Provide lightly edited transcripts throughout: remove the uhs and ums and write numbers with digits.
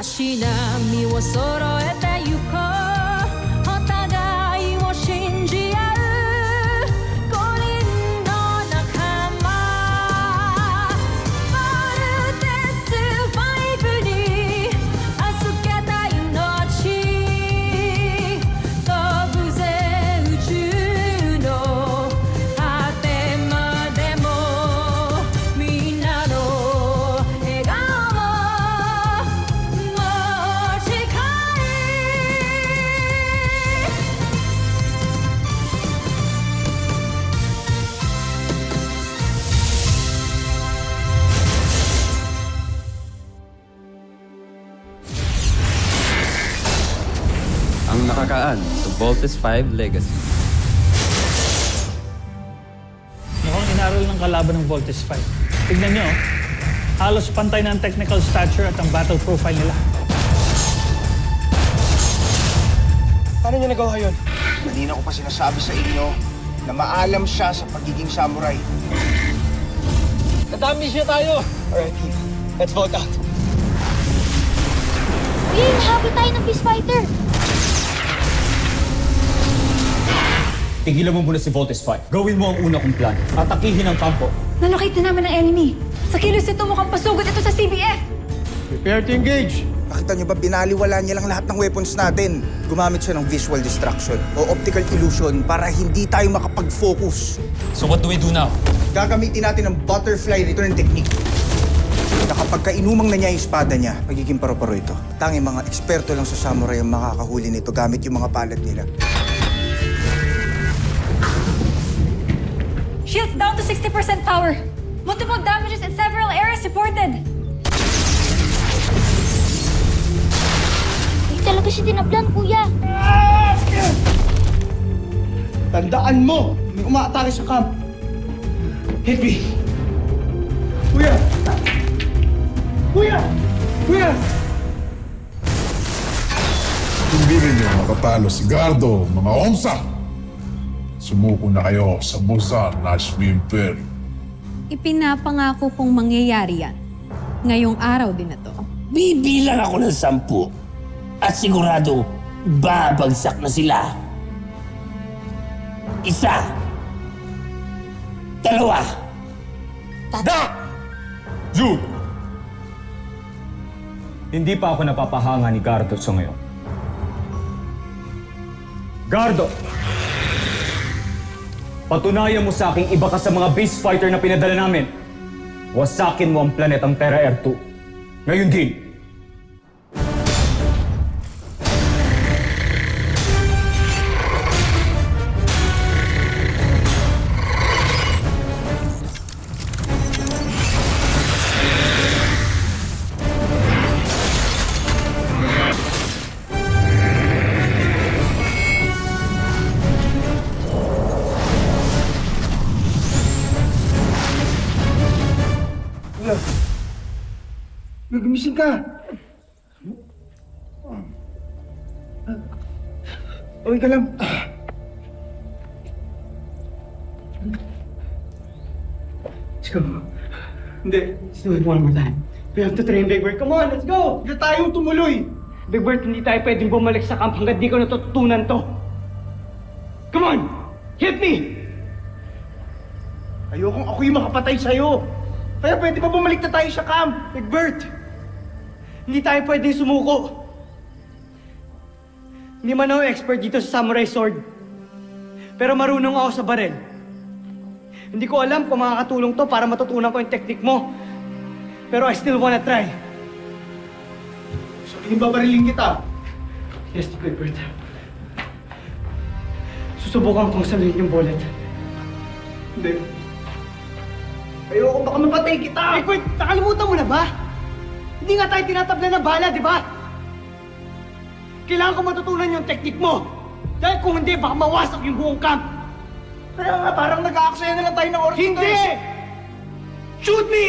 足並みを揃えてゆこうお互いを信じ合う五人の仲間まるでスファイブに預けた命飛ぶぜ宇宙の果てまでもみんなの笑顔Ang nakakaan sa Voltes 5 Legacy. Mukhang inaral ng kalaban ng Voltes 5. Tignan nyo, halos pantay na ang technical stature at ang battle profile nila. Paano niya nagawa yun? Kanina ko pa sinasabi sa inyo na maalam siya sa pagiging samurai. Nadami siya tayo! Alright, team. Let's vote out. Will, happy tayo ng Beast Fighter! Tigilan mo muna si Voltes 5. Gawin mo ang una kong plan. Atakihin ang kampo. Nalocate na naman ang enemy. Sa kilos ito mukhang pasugod ito sa CBF. Prepare to engage! Nakita niyo ba binaliwala niya lang lahat ng weapons natin? Gumamit siya ng visual distraction o optical illusion para hindi tayo makapag-focus. So what do we do now? Gagamitin natin ang butterfly return technique. Na kapag kainumang na niya yung espada niya, magiging paro-paro ito. Tanging mga eksperto lang sa samurai ang makakahuli nito gamit yung mga palad nila. Shields down to 60% power. Multiple damages in several areas reported. Hindi talaga siya tinablan, kuya. Tandaan mo, may umaatake sa camp. Hit me. Kuya! Kuya! Kuya! Hindi rin niyo makatalo si Gardo, mga onsa. Sumuko na kayo sa Muzan Nashmi Imperium. Ipinapangako kong mangyayari yan. Ngayong araw din na to. Bibilang ako ng 10 at sigurado babagsak na sila. 1, 2, Jude! Hindi pa ako napapahanga ni Gardo sa ngayon. Gardo! Patunayan mo sa aking iba ka sa mga beast fighter na pinadala namin. Wasakin mo ang planetang Terra Air 2. Ngayon din. Gumising ka! Okay ka lang. Let's go. Hindi. Let's do it one more time. We have to train, Big Bird. Come on, let's go! Hindi tayong tumuloy! Big Bird, hindi tayo pwedeng bumalik sa camp hanggat di ko natutunan to. Come on! Hit me! Ayokong ako yung makapatay sa'yo. Kaya pwede ba bumalik na tayo sa camp? Big Bird! Hindi tayo pwedeng sumuko. Hindi man ako expert dito sa samurai sword. Pero marunong ako sa baril. Hindi ko alam kung makakatulong to para matutunan ko yung technique mo. Pero I still wanna try. Sabihin babariling kita. Yes, Big Bird. Susubukan kong saluhin yung bullet. Hindi. Ayoko baka mapatay kita! Big Bird, nakalimutan mo na ba? Hindi nga tayo tinatabla ng bala, di ba? Kailangan ko matutunan yung technique mo. Dahil kung hindi, baka mawasak yung buong camp. Kaya nga, parang nag-aaksaya na lang tayo ng oras. Hindi! Shoot me!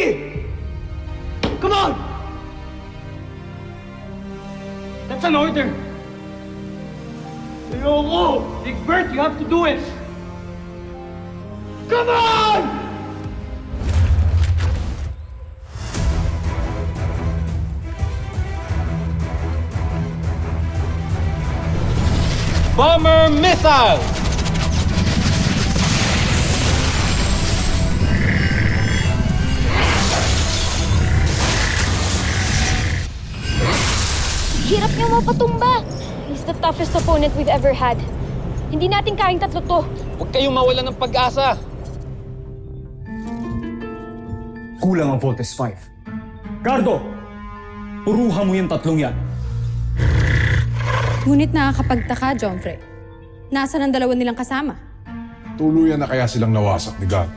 Come on! That's an order. Ayoko! Big Bird, you have to do it! Come on! Bomber Missile! Hirap niyo mapatumba. He's the toughest opponent we've ever had. Hindi natin kayang tatlo to. Huwag kayong mawalan ng pag-asa. Kulang ang Voltes 5. Gardo! Puruhan mo yung tatlong yan. Ngunit nakakapagtaka, Jomfre. Nasaan ang dalawa nilang kasama? Tuluyan na kaya silang nawasak ni God.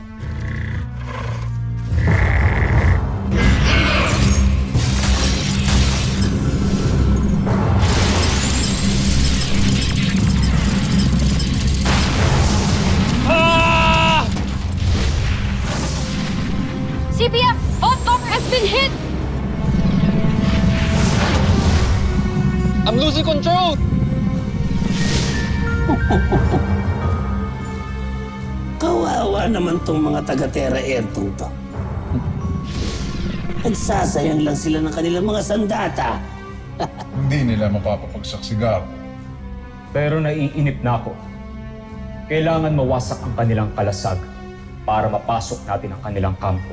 CPF! Vault Bomber has been hit! I'm losing control! Kawawa naman tong mga taga-Terra Airtong to. Nagsasayang lang sila ng kanilang mga sandata. Hindi nila mapapapagsak si God. Pero naiinip na ako. Kailangan mawasak ang kanilang kalasag para mapasok natin ang kanilang kampo.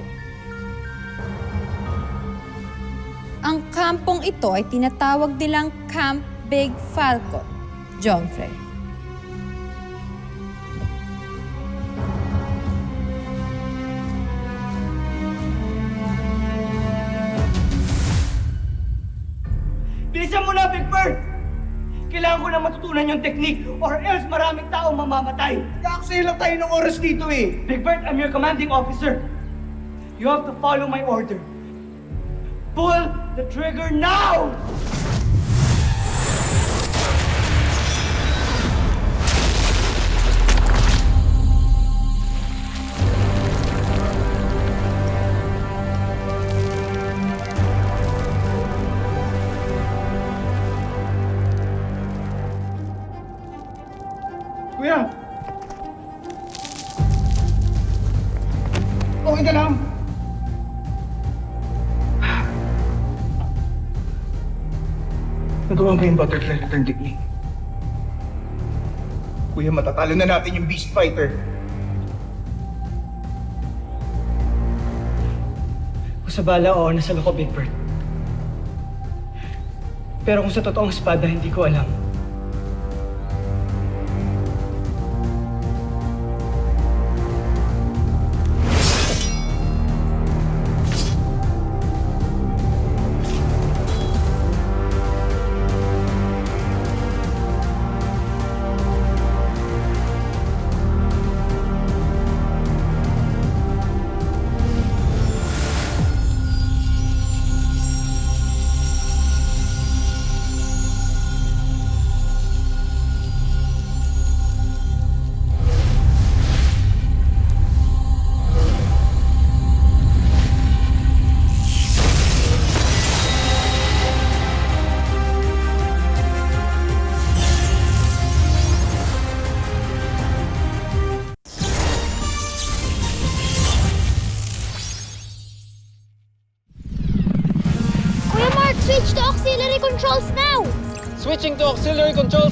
Ang kampong ito ay tinatawag nilang Camp Big Falcon, Jomfre. Bilisan mo na, Big Bird! Kailangan ko na matutunan yung technique or else maraming tao mamamatay. Kakaksaya lang tayo ng oras dito eh. Big Bird, I'm your commanding officer. You have to follow my order. Pull the trigger now! Kuya! Okay ka lang? Nagawa ko yung butterfly return technique. Kuya, matatalo na natin yung Beast Fighter. Kung sa bala, oo, nasa loko, Big Bird. Pero kung sa totoong espada, hindi ko alam. Kuya Mark, switch to auxiliary controls now! Switching to auxiliary controls.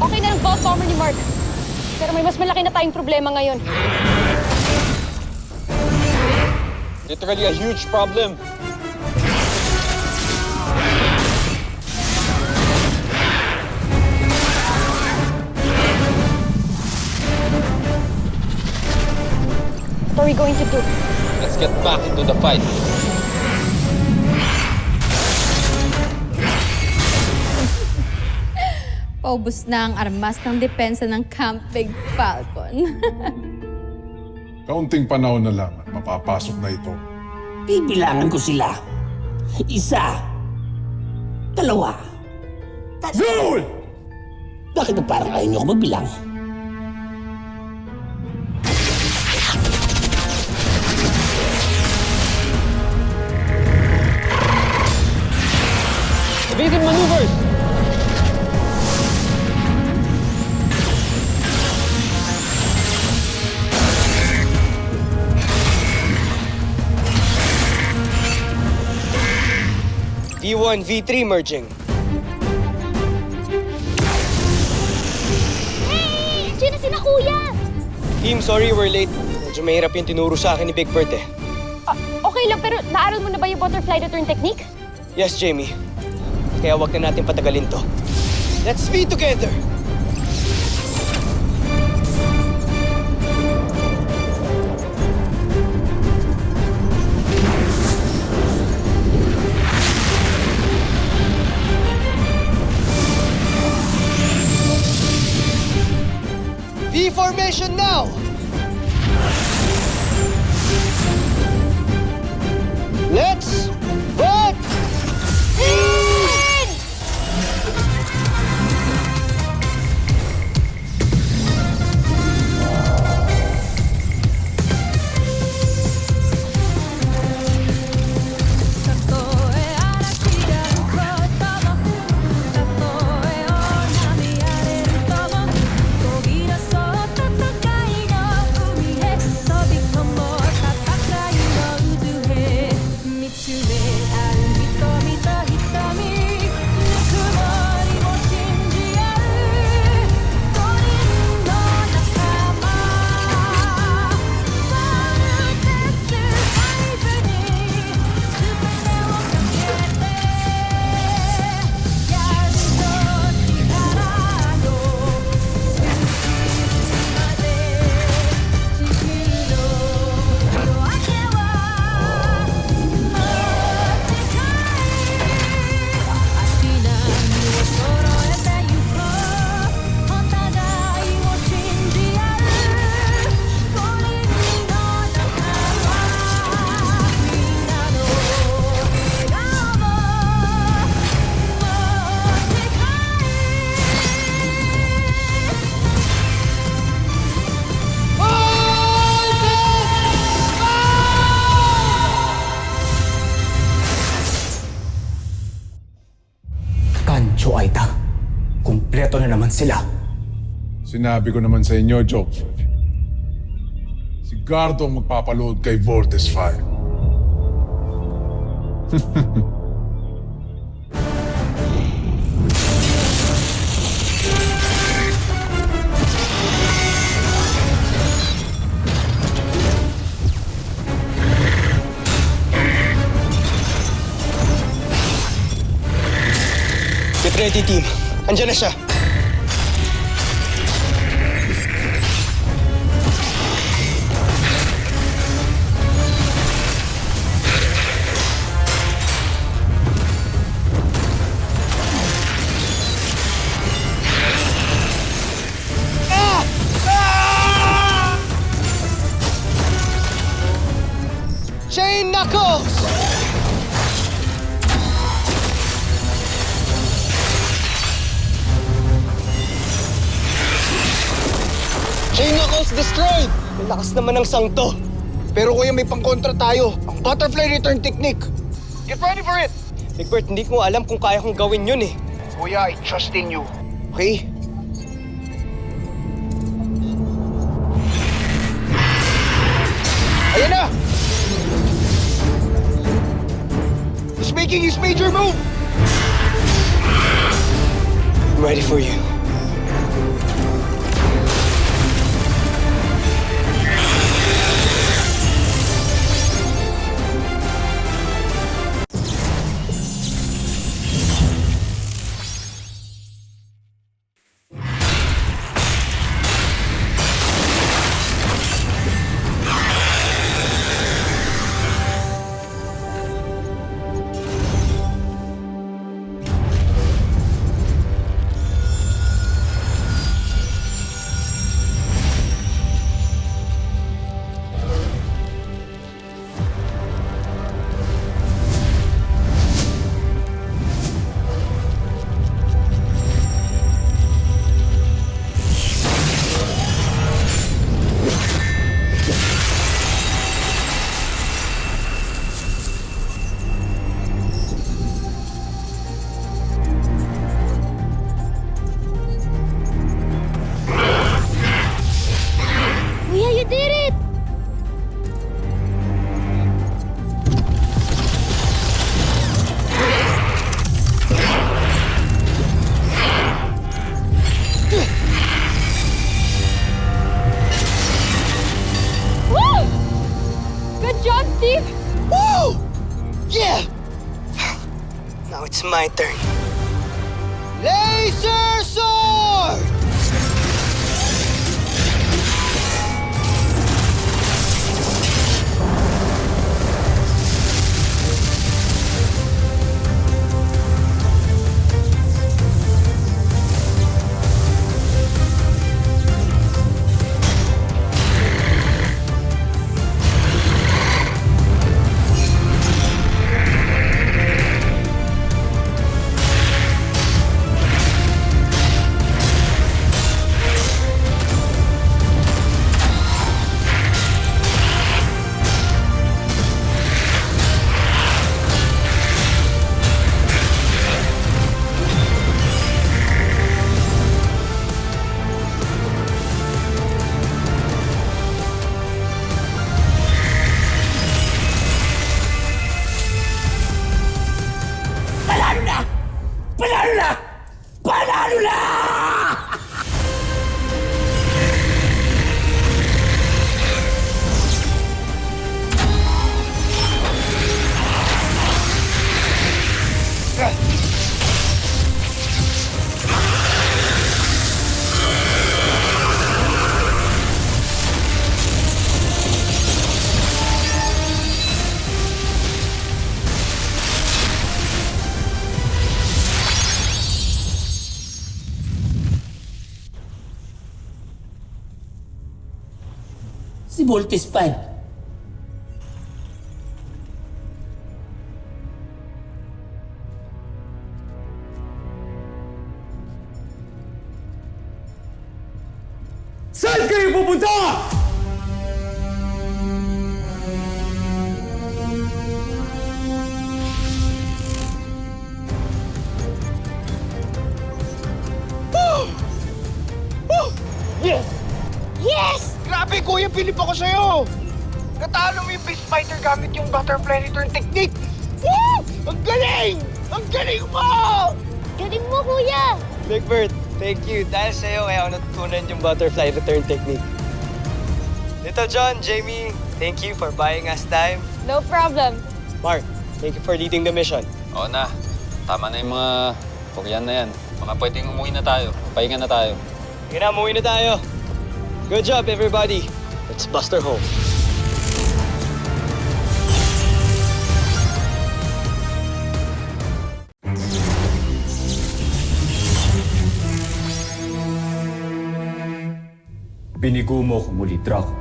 Okay na ang Vault Bomber ni Mark. Pero may mas malaki na tayong problema ngayon. Literally a huge problem. What are we going to do? Let's get back into the fight. Paubos na ang armas ng depensa ng Camp Big Falcon. Kaunting panahon na lang at mapapasok na ito. Bibilangan ko sila. 1, 2, 3. Zul! Bakit ba parang ayaw niyo ako magbilang? Evasive maneuvers! V1, V3 merging. Hey! Diyan na sina kuya! Team, sorry we're late. Medyo mahirap yung tinuro sa akin ni Big Bert eh. Okay lang, pero naaral mo na ba yung butterfly return technique? Yes, Jamie. Kaya wag na natin patagalin to. Let's be together! V formation now! Let's rock! Kancho Aita, kumpleto na naman sila. Sinabi ko naman sa inyo, Joke. Si Gardo ang magpapaload kay Vortex 5. Get ready, team. Andiyan na siya. Chain Knuckles! Chain Knuckles destroyed! Ang lakas naman ng sangto. Pero kuya, may pangkontra tayo. Ang butterfly return technique. Get ready for it! Big Bert, hindi ko alam kung kaya kong gawin yun eh. Kuya, I trust in you. Okay? Ayan na! He's making his major move! I'm ready for you. job, Steve! Woo! Yeah! Now it's my turn. Laser Sword! Panalo na! Panalo na! Panalo na! Si Voltes 5. Saan kayo pupunta? Yes! Grabe, Kuya, bilib ako sa'yo! Natalo mo yung Beast Fighter gamit yung Butterfly Return Technique! Woo! Ang galing! Ang galing mo! Galing mo, kuya! Big Bird, thank you. Dahil sa'yo, kaya ako natutunan yung Butterfly Return Technique. Ito, John, Jamie, thank you for buying us time. No problem. Mark, thank you for leading the mission. Oo na. Tama na yung mga Korean na yan. Mga pwedeng umuwi na tayo. Pahinga na tayo. Sige na, umuwi na tayo. Good job, everybody. Let's bust her home. Binigo mo ko muli, Draco.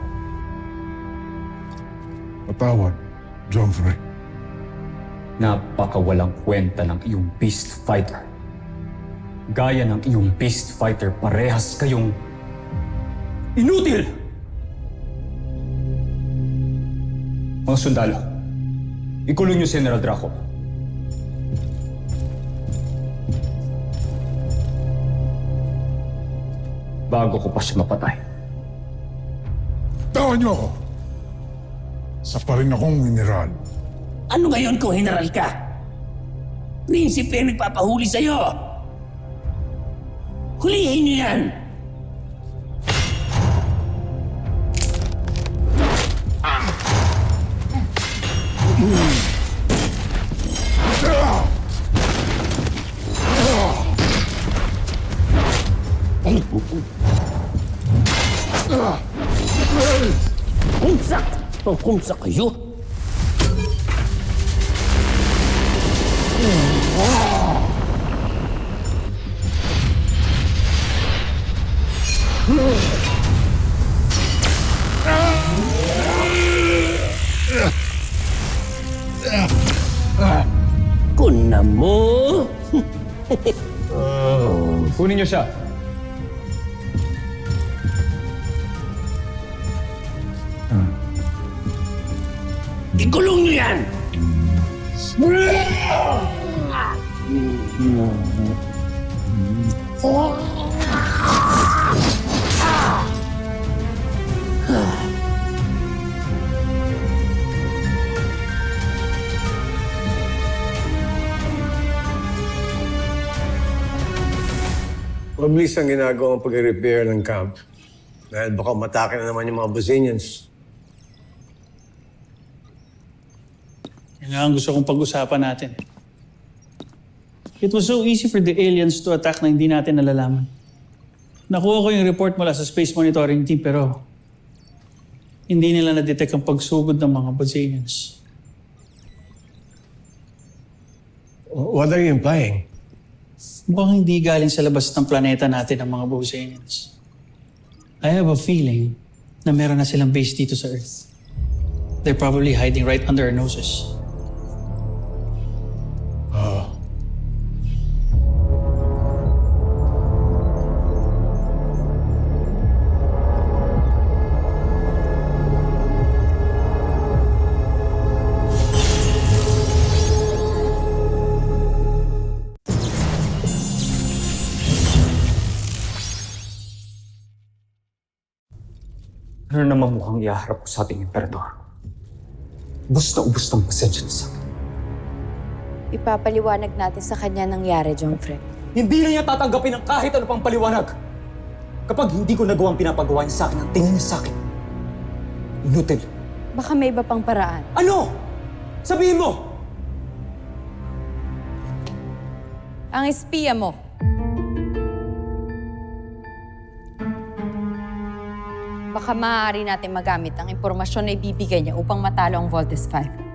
Patawad, John Frey. Napakawalang kwenta ng iyong Beast Fighter. Gaya ng iyong Beast Fighter, parehas kayong inutil! Mga sundalo, ikulong niyo si General Draco. Bago ko pa siya mapatay. Tawan niyo ako! Sa pa rin akong mineral. Ano ngayon kung general ka? Prinsipe ang nagpapahuli sa'yo. Hulihin niyo yan! Kumsa kayo? Kuna mo? Kunin niyo siya. Ikulong niyo yan! Mabilis ang ginagawang pag-repair ng camp. Dahil baka matake na naman yung mga Bosnians. Yan nga ang gusto kong pag-usapan natin. It was so easy for the aliens to attack na hindi natin nalalaman. Nakuha ko yung report mula sa Space Monitoring Team pero hindi nila na-detect ang pagsugod ng mga Bosanians. What are you implying? Mukhang hindi galing sa labas ng planeta natin ang mga Bosanians. I have a feeling na meron na silang base dito sa Earth. They're probably hiding right under our noses. Ano naman mukhang iaharap ko sa ating emperador? Ubus na ubus ng pasensya na sa akin. Ipapaliwanag natin sa kanya nangyari, John Fred. Hindi na niya tatanggapin ang kahit ano pang paliwanag. Kapag hindi ko nagawang pinapagawa niya sa akin ang tingin niya sa akin. Inutil. Baka may iba pang paraan. Ano? Sabihin mo! Ang espiya mo. Baka maaari natin magamit ang impormasyon na ibibigay niya upang matalo ang Voltes 5.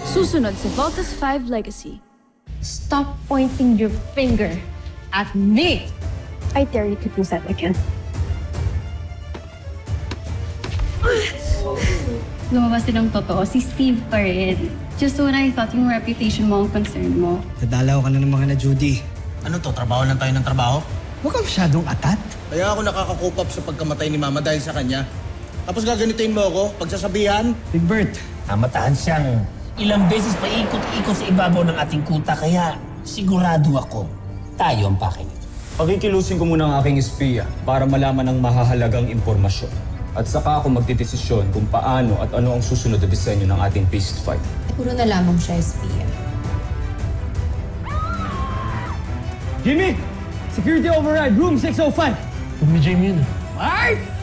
Susunod sa Voltes 5 Legacy. Stop pointing your finger at me! I dare you to do that again. Lumabas din ang totoo, si Steve pa rin. Just when I thought yung reputation mo ang concern mo. Nadalaw ka na ng mga na Judy. Ano to, trabaho lang tayo ng trabaho? Huwag ka masyadong atat. Kaya ako nakaka-cope up sa pagkamatay ni Mama dahil sa kanya. Tapos gaganitin mo ako, pagsasabihan. Big Bert, Namatahan siyang ilang beses pa ikot-ikot sa ibabaw ng ating kuta, kaya sigurado ako, tayo ang pakinig. Pakikilusin ko muna ang aking espiya para malaman ang mahahalagang impormasyon. At saka ako magdidesisyon kung paano at ano ang susunod na disenyo ng ating Beast Fight. Puro na lamang siya espiya. Jimmy! Security override, room 605! Kung ni Jamie yun. Mark!